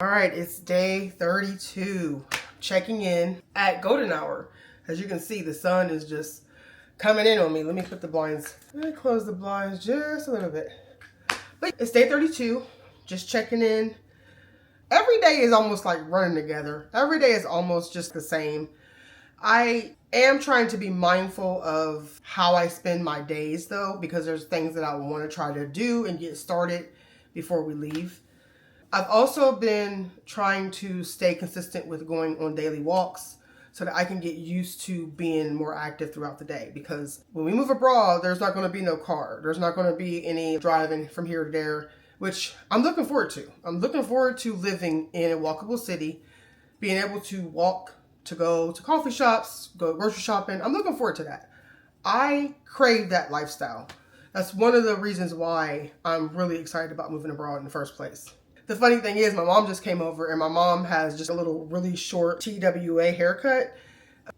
All right, it's day 32. Checking in at golden hour. As you can see, the sun is just coming in on me. Let me put the blinds. Let me close the blinds just a little bit. But it's day 32. Just checking in. Every day is almost like running together. Every day is almost just the same. I am trying to be mindful of how I spend my days though, because there's things that I want to try to do and get started before we leave. I've also been trying to stay consistent with going on daily walks so that I can get used to being more active throughout the day, because when we move abroad, there's not going to be no car. There's not going to be any driving from here to there, which I'm looking forward to. I'm looking forward to living in a walkable city, being able to walk to go to coffee shops, go grocery shopping. I'm looking forward to that. I crave that lifestyle. That's one of the reasons why I'm really excited about moving abroad in the first place. The funny thing is, my mom just came over and my mom has just a little really short TWA haircut.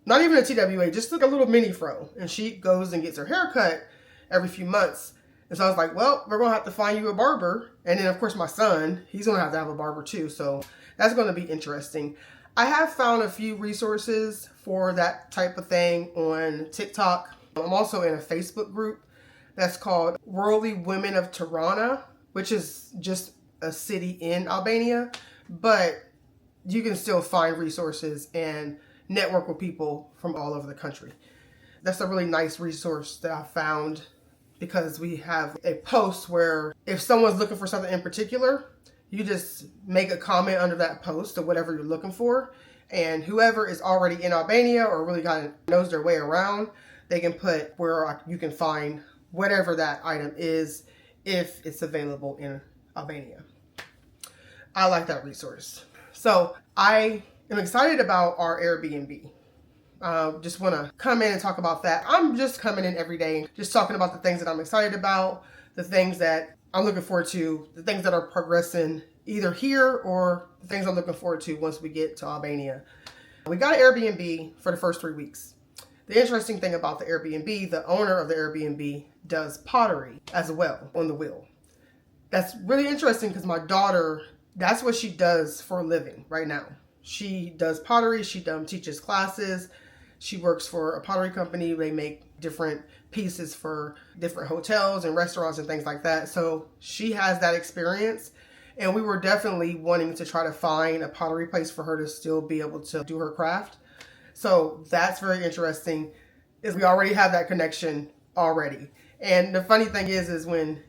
Not even a TWA, just like a little mini fro. And she goes and gets her haircut every few months. And so I was like, well, we're going to have to find you a barber. And then, of course, my son, he's going to have a barber too. So that's going to be interesting. I have found a few resources for that type of thing on TikTok. I'm also in a Facebook group that's called Worldly Women of Tirana, which is just a city in Albania, but you can still find resources and network with people from all over the country. That's a really nice resource that I found, because we have a post where if someone's looking for something in particular, you just make a comment under that post of whatever you're looking for, and whoever is already in Albania or really kind of knows their way around, they can put where you can find whatever that item is if it's available in Albania. I like that resource. So I am excited about our Airbnb. Just want to come in and talk about that. I'm just coming in every day, just talking about the things that I'm excited about, the things that I'm looking forward to, the things that are progressing either here or the things I'm looking forward to once we get to Albania. We got an Airbnb for the first 3 weeks. The interesting thing about the Airbnb, the owner of the Airbnb does pottery as well on the wheel. That's really interesting because my daughter, that's what she does for a living right now. She does pottery. She teaches classes. She works for a pottery company. They make different pieces for different hotels and restaurants and things like that. So she has that experience. And we were definitely wanting to try to find a pottery place for her to still be able to do her craft. So that's very interesting, is we already have that connection already. And the funny thing is when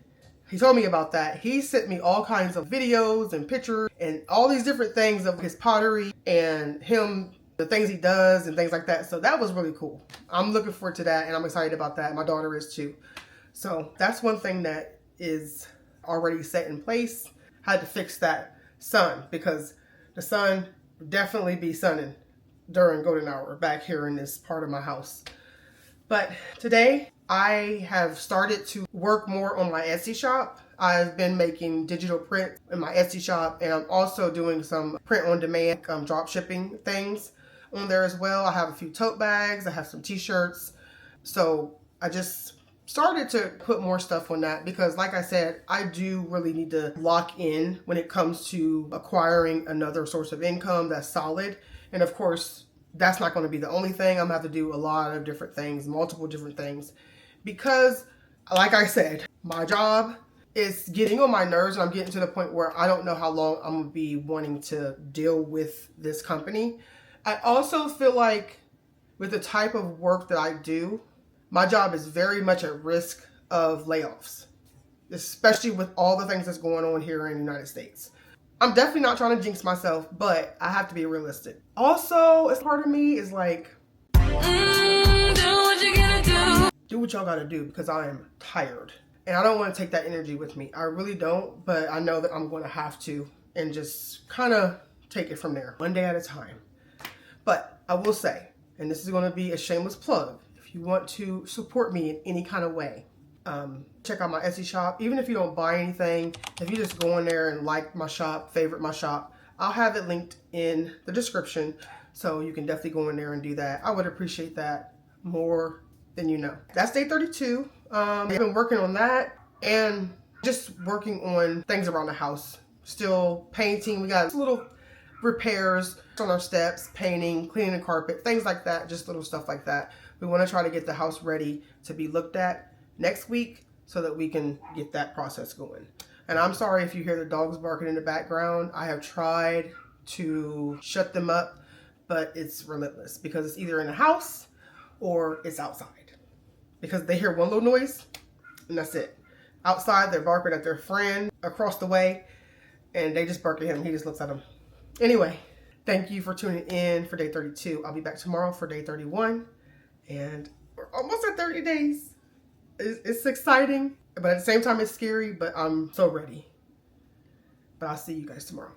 he told me about that, he sent me all kinds of videos and pictures and all these different things of his pottery and him, the things he does and things like that. So that was really cool. I'm looking forward to that and I'm excited about that. My daughter is too. So that's one thing that is already set in place. I had to fix that sun, because the sun would definitely be sunning during golden hour back here in this part of my house. But today I have started to work more on my Etsy shop. I've been making digital print in my Etsy shop, and I'm also doing some print on demand drop shipping things on there as well. I have a few tote bags, I have some t-shirts. So I just started to put more stuff on that, because like I said, I do really need to lock in when it comes to acquiring another source of income that's solid. And of course, that's not going to be the only thing. I'm going to have to do a lot of different things, multiple different things, because like I said, my job is getting on my nerves, and I'm getting to the point where I don't know how long I'm going to be wanting to deal with this company. I also feel like with the type of work that I do, my job is very much at risk of layoffs, especially with all the things that's going on here in the United States. I'm definitely not trying to jinx myself, but I have to be realistic. Also, as part of me is like, do what you gotta do. Do what y'all gotta do, because I am tired. And I don't want to take that energy with me. I really don't, but I know that I'm going to have to, and just kind of take it from there, one day at a time. But I will say, and this is going to be a shameless plug, if you want to support me in any kind of way, check out my Etsy shop. Even if you don't buy anything, if you just go in there and like my shop, favorite my shop, I'll have it linked in the description, so you can definitely go in there and do that. I would appreciate that more than you know. That's day 32. I've been working on that and just working on things around the house, still painting. We got little repairs on our steps, painting, cleaning the carpet, things like that, just little stuff like that. We want to try to get the house ready to be looked at next week so that we can get that process going. And I'm sorry if you hear the dogs barking in the background. I have tried to shut them up, but it's relentless because it's either in the house or it's outside. Because they hear one little noise and that's it. Outside, they're barking at their friend across the way and they just bark at him. He just looks at them. Anyway, thank you for tuning in for day 32. I'll be back tomorrow for day 31 and we're almost at 30 days. It's exciting, but at the same time it's scary, but I'm so ready. But I'll see you guys tomorrow.